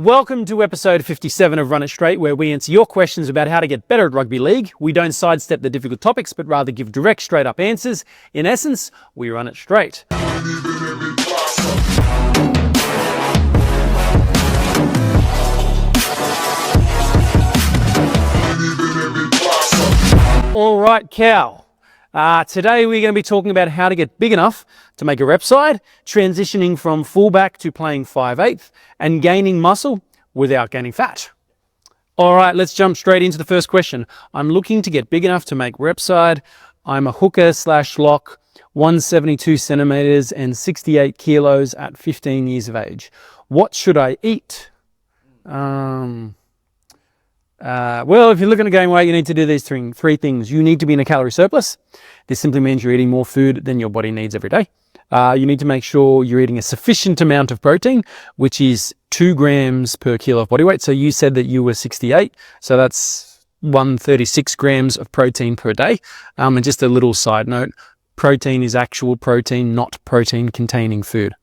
Welcome to episode 57 of Run It Straight, where we answer your questions about how to get better at rugby league. We don't sidestep the difficult topics, but rather give direct, straight up answers. In essence, we run it straight. All right, Cal. Today we're going to be talking about how to get big enough to make a rep side, transitioning from fullback to playing 5/8, and gaining muscle without gaining fat. All right, let's jump straight into the first question. I'm looking to get big enough to make rep side. I'm a hooker / lock, 172 centimeters and 68 kilos at 15 years of age. What should I eat? Well, if you're looking to gain weight, you need to do these three things. You need to be in a calorie surplus. This simply means you're eating more food than your body needs every day. You need to make sure you're eating a sufficient amount of protein, which is 2 grams per kilo of body weight. So you said that you were 68, so that's 136 grams of protein per day. And just a little side note, protein is actual protein, not protein containing food.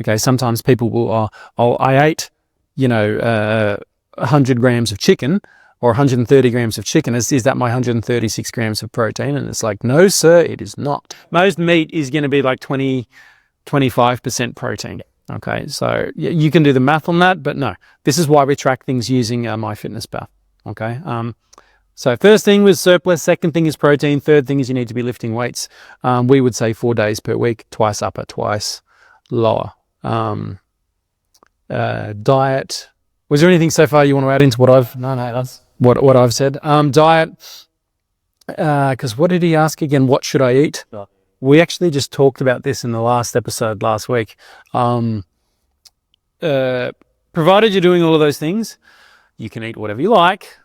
Okay, sometimes people will, I ate, 100 grams of chicken or 130 grams of chicken. Is that my 136 grams of protein? And it's like, no, sir, it is not. Most meat is going to be like 25% protein. Okay, so you can do the math on that, but no, this is why we track things using MyFitnessPal. Okay, so first thing was surplus, second thing is protein, third thing is you need to be lifting weights. We would say 4 days per week, twice upper, twice lower. Diet. Was there anything so far you want to add into what I've? No, that's what I've said. Diet. Because what did he ask again? What should I eat? Yeah. We actually just talked about this in the last episode last week. Provided you're doing all of those things, you can eat whatever you like.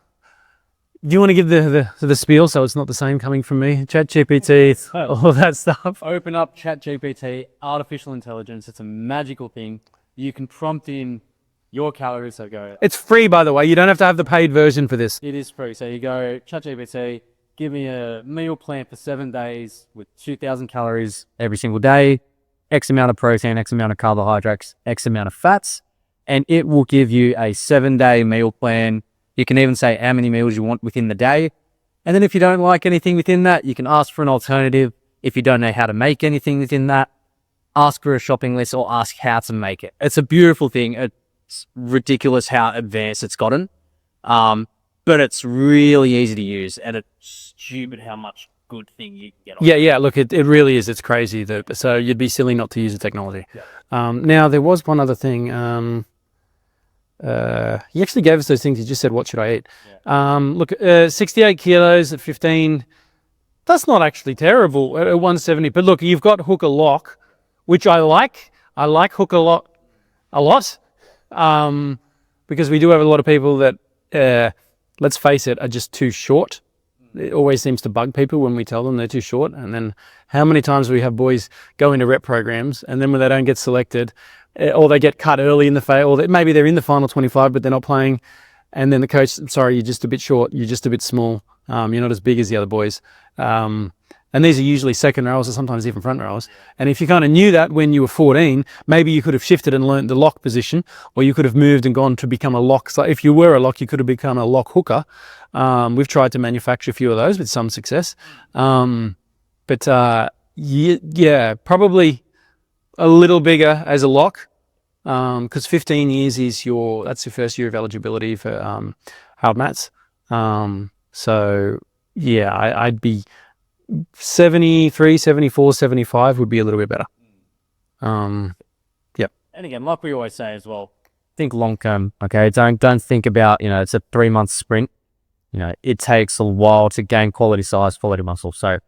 Do you want to give the spiel so it's not the same coming from me? ChatGPT, all that stuff. Open up ChatGPT, artificial intelligence. It's a magical thing. You can prompt in your calories, so go. It's free, by the way. You don't have to have the paid version for this. It is free. So you go, ChatGPT, give me a meal plan for 7 days with 2,000 calories every single day, X amount of protein, X amount of carbohydrates, X amount of fats, and it will give you a 7-day meal plan. You can even say how many meals you want within the day. And then if you don't like anything within that, you can ask for an alternative. If you don't know how to make anything within that, ask for a shopping list or ask how to make it. It's a beautiful thing. It's ridiculous how advanced it's gotten, but it's really easy to use, and it's stupid how much good thing you can get on. Yeah, look, it really is. It's crazy. So you'd be silly not to use the technology. Yeah. Now, there was one other thing. He actually gave us those things. He just said, what should I eat? Yeah. Look, 68 kilos at 15, that's not actually terrible at 170. But look, you've got hooker lock, which I like. I like hooker lock a lot. Because we do have a lot of people that, let's face it, are just too short. It always seems to bug people when we tell them they're too short. And then how many times we have boys go into rep programs and then when they don't get selected, or they get cut early in the phase, or maybe they're in the final 25 but they're not playing, and then the coach, sorry, you're just a bit short, you're just a bit small, you're not as big as the other boys. And these are usually second rows or sometimes even front rows. And if you kind of knew that when you were 14, maybe you could have shifted and learned the lock position, or you could have moved and gone to become a lock. So if you were a lock, you could have become a lock hooker. We've tried to manufacture a few of those with some success. But probably a little bigger as a lock, because 15 years is that's your first year of eligibility for hard mats. So yeah, I'd be 73, 74, 75 would be a little bit better. Yep. And again, like we always say as well, think long term. Okay, don't think about it's a 3-month sprint. It takes a while to gain quality size, quality muscle. So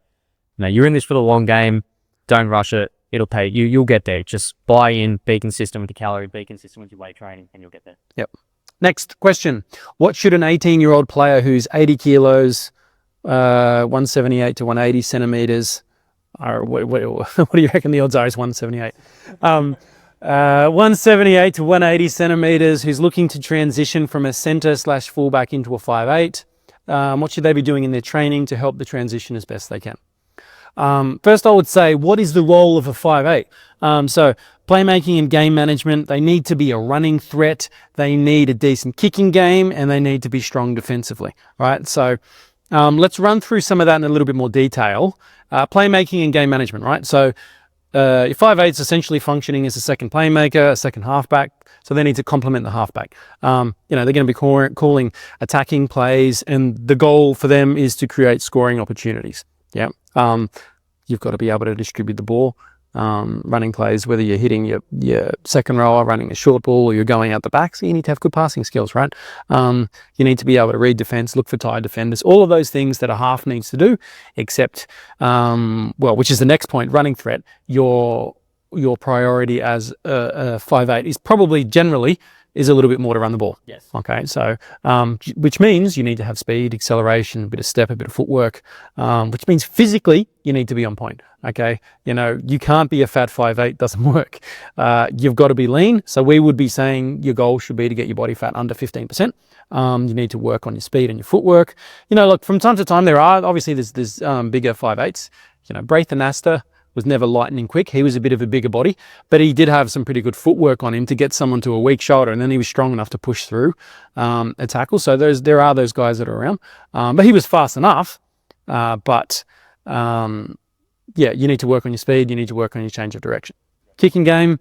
you're in this for the long game. Don't rush it. It'll pay you. You'll get there. Just buy in, be consistent with the calorie, be consistent with your weight training, and you'll get there. Yep. Next question: what should an 18-year-old player who's 80 kilos, 178 to 180 centimeters, or what do you reckon the odds are? Is 178. 178 to 180 centimeters, who's looking to transition from a center / fullback into a 5'8". What should they be doing in their training to help the transition as best they can? First, I would say, what is the role of a 5'8"? So playmaking and game management, they need to be a running threat, they need a decent kicking game, and they need to be strong defensively, right? So let's run through some of that in a little bit more detail. Playmaking and game management, right? So your 5'8's essentially functioning as a second playmaker, a second halfback, so they need to complement the halfback. They're going to be calling attacking plays, and the goal for them is to create scoring opportunities. Yeah. You've got to be able to distribute the ball, running plays, whether you're hitting your second rower, running a short ball, or you're going out the back. So you need to have good passing skills, right? You need to be able to read defense, look for tired defenders, all of those things that a half needs to do, except, which is the next point, running threat. Your priority as a 5'8 is probably generally is a little bit more to run the ball. Yes. Okay. So, which means you need to have speed, acceleration, a bit of step, a bit of footwork, which means physically you need to be on point. Okay. You can't be a fat 5'8, doesn't work. You've got to be lean. So we would be saying your goal should be to get your body fat under 15%. You need to work on your speed and your footwork. Look, from time to time, there's bigger 5'8s, Braithen Astor was never lightning quick. He was a bit of a bigger body, but he did have some pretty good footwork on him to get someone to a weak shoulder, and then he was strong enough to push through a tackle. So there are those guys that are around, but he was fast enough. You need to work on your speed. You need to work on your change of direction. Kicking game.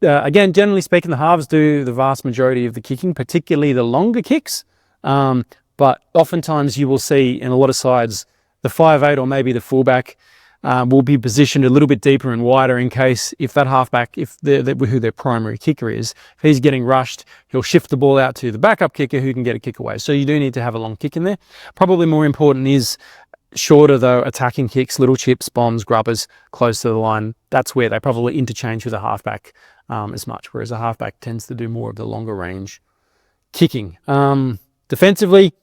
Again, generally speaking, the halves do the vast majority of the kicking, particularly the longer kicks. But oftentimes you will see in a lot of sides, the 5'8 or maybe the fullback will be positioned a little bit deeper and wider in case if that halfback, who their primary kicker is, if he's getting rushed, he'll shift the ball out to the backup kicker who can get a kick away. So you do need to have a long kick in there. Probably more important is shorter though attacking kicks, little chips, bombs, grubbers close to the line. That's where they probably interchange with a halfback as much, whereas a halfback tends to do more of the longer range kicking. Defensively,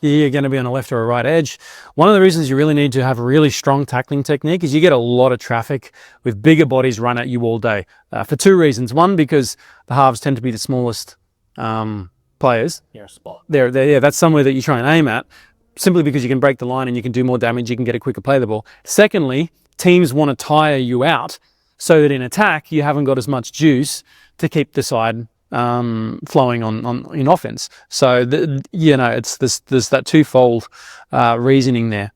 you're going to be on a left or a right edge. One of the reasons you really need to have a really strong tackling technique is you get a lot of traffic with bigger bodies run at you all day for two reasons. One, because the halves tend to be the smallest players. You're a spot. That's somewhere that you try and aim at, simply because you can break the line and you can do more damage, you can get a quicker play the ball. Secondly, teams want to tire you out so that in attack you haven't got as much juice to keep the side flowing in offense. So it's there's that twofold reasoning there.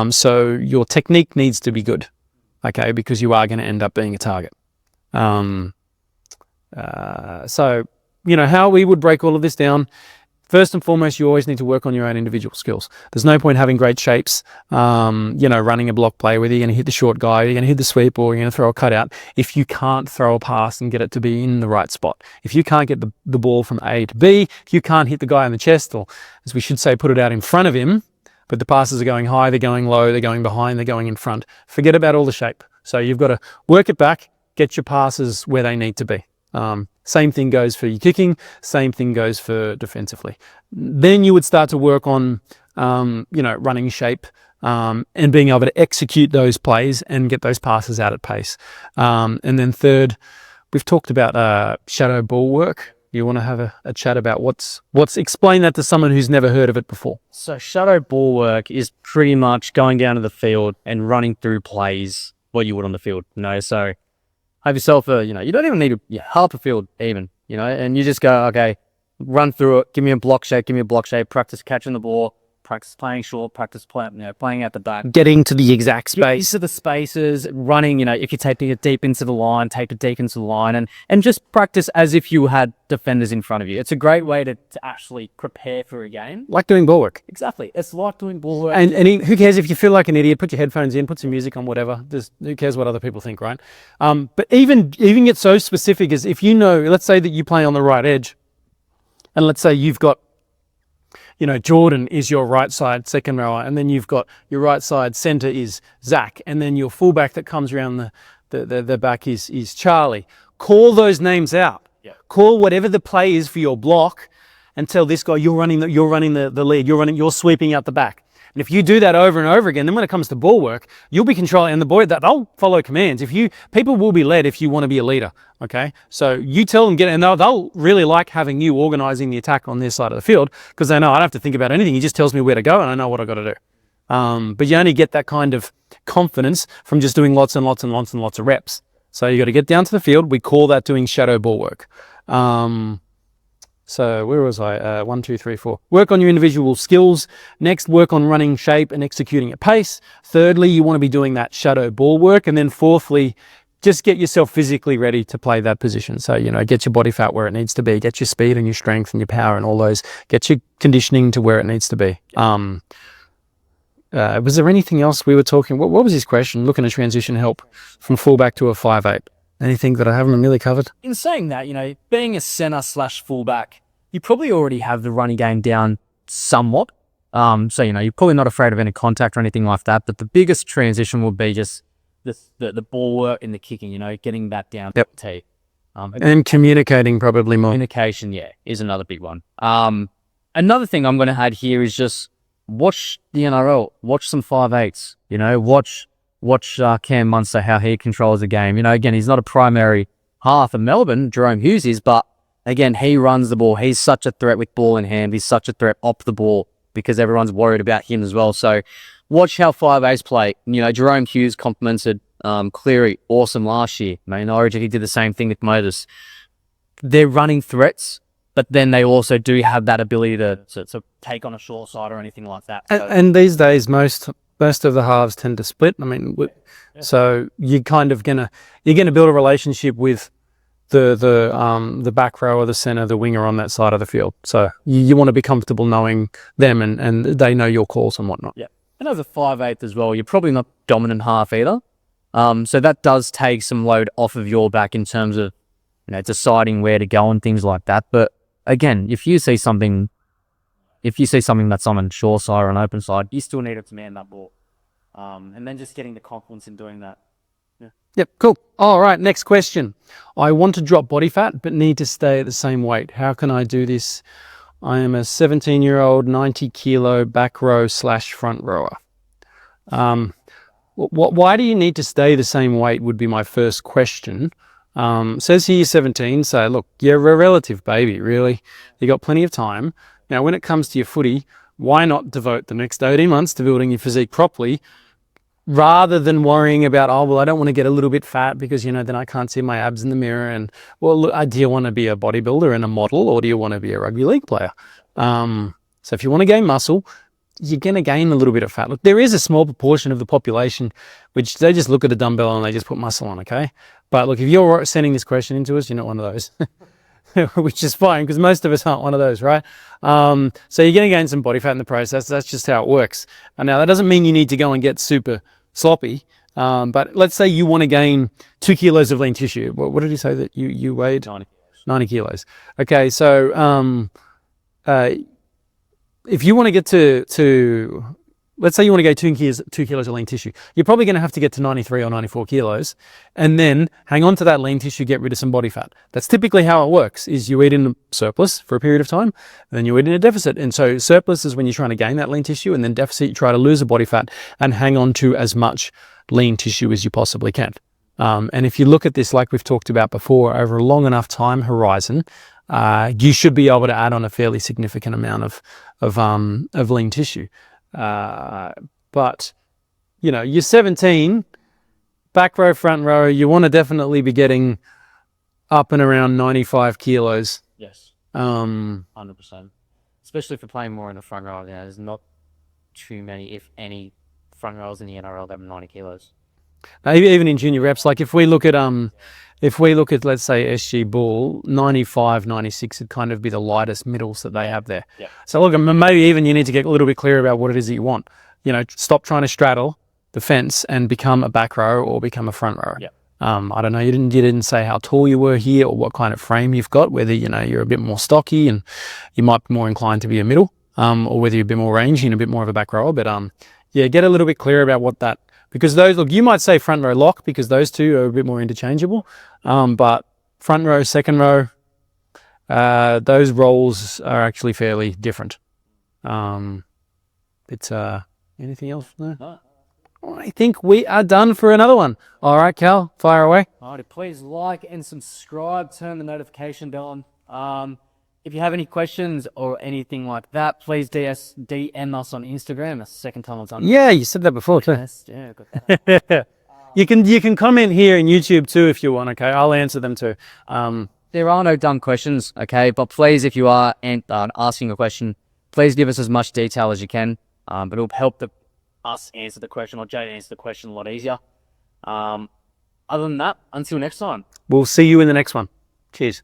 So your technique needs to be good, okay, because you are going to end up being a target. So how we would break all of this down. First and foremost, you always need to work on your own individual skills. There's no point having great shapes, running a block play, whether you're going to hit the short guy, you're going to hit the sweep, or you're going to throw a cutout, if you can't throw a pass and get it to be in the right spot. If you can't get the ball from A to B, if you can't hit the guy in the chest, or as we should say, put it out in front of him, but the passes are going high, they're going low, they're going behind, they're going in front, forget about all the shape. So you've got to work it back, get your passes where they need to be. Same thing goes for your kicking, same thing goes for defensively. Then you would start to work on, running shape and being able to execute those plays and get those passes out at pace. And then third, we've talked about shadow ball work. You want to have a chat about what's explain that to someone who's never heard of it before. So shadow ball work is pretty much going down to the field and running through plays what you would on the field. So have yourself you don't even need half a field even, and you just go, okay, run through it, give me a block shape, practice catching the ball, practice playing short, practice playing out the back. Getting to the exact space. Into the spaces, running, if you're taping it deep into the line, tape it deep into the line, and just practice as if you had defenders in front of you. It's a great way to actually prepare for a game. Like doing ball work. Exactly. It's like doing ball work. And who cares if you feel like an idiot, put your headphones in, put some music on, whatever. Who cares what other people think, right? But even get so specific as if let's say that you play on the right edge, and let's say you've got Jordan is your right side second rower, and then you've got your right side center is Zach, and then your fullback that comes around the back is Charlie. Call those names out. Yeah. Call whatever the play is for your block, and tell this guy you're running the lead. You're sweeping out the back. And if you do that over and over again, then when it comes to ball work, you'll be controlling, and they'll follow commands. People will be led if you want to be a leader. Okay, so you tell them and they'll really like having you organizing the attack on their side of the field, because they know I don't have to think about anything. He just tells me where to go, and I know what I got to do. But you only get that kind of confidence from just doing lots and lots and lots and lots of reps. So you got to get down to the field. We call that doing shadow ball work. So where was I? 1, 2, 3, 4. Work on your individual skills. Next, work on running shape and executing at pace. Thirdly, you want to be doing that shadow ball work. And then fourthly, just get yourself physically ready to play that position. So, get your body fat where it needs to be, get your speed and your strength and your power and all those, get your conditioning to where it needs to be. Was there anything else we were talking? What was his question? Looking to transition help from fullback to a 5'8". Anything that I haven't really covered? In saying that, being a center / fullback, you probably already have the running game down somewhat. So, you're probably not afraid of any contact or anything like that. But the biggest transition will be just the ball work and the kicking, getting that down to the tee. And communicating probably more. Communication, is another big one. Another thing I'm going to add here is just watch the NRL. Watch some 5'8s. Watch Cam Munster, how he controls the game. Again, he's not a primary half of Melbourne, Jerome Hughes is, but again, he runs the ball. He's such a threat with ball in hand. He's such a threat off the ball because everyone's worried about him as well. So watch how 5'8s play. Jerome Hughes complimented Cleary, awesome last year. In Origin, he did the same thing with Moses. They're running threats, but then they also do have that ability to take on a short side or anything like that. So, and these days, most of the halves tend to split. So you're kind of you're gonna build a relationship with the back row or the center, the winger on that side of the field. So you want to be comfortable knowing them and they know your calls and whatnot. Yeah. And as a 5'8 as well, you're probably not dominant half either. So that does take some load off of your back in terms of deciding where to go and things like that. But again, if you see something that's on a short side or an open side, you still need to man that ball. And then just getting the confidence in doing that. Yeah. Yep, cool. All right, next question. I want to drop body fat but need to stay at the same weight. How can I do this? I am a 17-year-old, 90 kilo back row / front rower. Why do you need to stay the same weight would be my first question. Says here you're 17, so look, you're a relative baby, really. You got plenty of time. Now, when it comes to your footy, why not devote the next 18 months to building your physique properly rather than worrying about, I don't want to get a little bit fat because, then I can't see my abs in the mirror. And, do you want to be a bodybuilder and a model or do you want to be a rugby league player? So if you want to gain muscle, you're going to gain a little bit of fat. Look, there is a small proportion of the population which they just look at a dumbbell and they just put muscle on, okay? But look, if you're sending this question into us, you're not one of those. Which is fine because most of us aren't one of those, right? So you're going to gain some body fat in the process. That's just how it works. And now that doesn't mean you need to go and get super sloppy. But let's say you want to gain 2 kilos of lean tissue. What did he say that you weighed? 90 kilos. Okay, so if you want to get to let's say you want to go 2 kilos of lean tissue, you're probably going to have to get to 93 or 94 kilos and then hang on to that lean tissue, get rid of some body fat. That's typically how it works, is you eat in a surplus for a period of time, and then you eat in a deficit. And so surplus is when you're trying to gain that lean tissue, and then deficit, you try to lose the body fat and hang on to as much lean tissue as you possibly can. And if you look at this, like we've talked about before, over a long enough time horizon, you should be able to add on a fairly significant amount of lean tissue. But you're 17, back row, front row, you want to definitely be getting up and around 95 kilos. Yes. 100%. Especially if you're playing more in the front row. There's not too many, if any, front rows in the NRL that have 90 kilos. Now, even in junior reps, like if we look at let's say SG Bull, 95, 96 would kind of be the lightest middles that they have there. Yeah. So look, maybe even you need to get a little bit clear about what it is that you want. Stop trying to straddle the fence and become a back row or become a front row. Yeah. I don't know, you didn't say how tall you were here or what kind of frame you've got, whether, you're a bit more stocky and you might be more inclined to be a middle, or whether you're a bit more rangy and a bit more of a back rower. But get a little bit clear about what that, because you might say front row lock because those two are a bit more interchangeable. But front row, second row, those roles are actually fairly different. Anything else? No. I think we are done for another one. All right, Cal, fire away. All right, please like and subscribe, turn the notification bell on. If you have any questions or anything like that, please DM us on Instagram. That's the second time I've done it. Yeah, you said that before too. Yes, yeah, got that. You can comment here in YouTube too if you want. Okay, I'll answer them too. There are no dumb questions, okay? But please, if you are asking a question, please give us as much detail as you can. But it'll help us answer the question, or Jay answer the question a lot easier. Other than that, until next time. We'll see you in the next one. Cheers.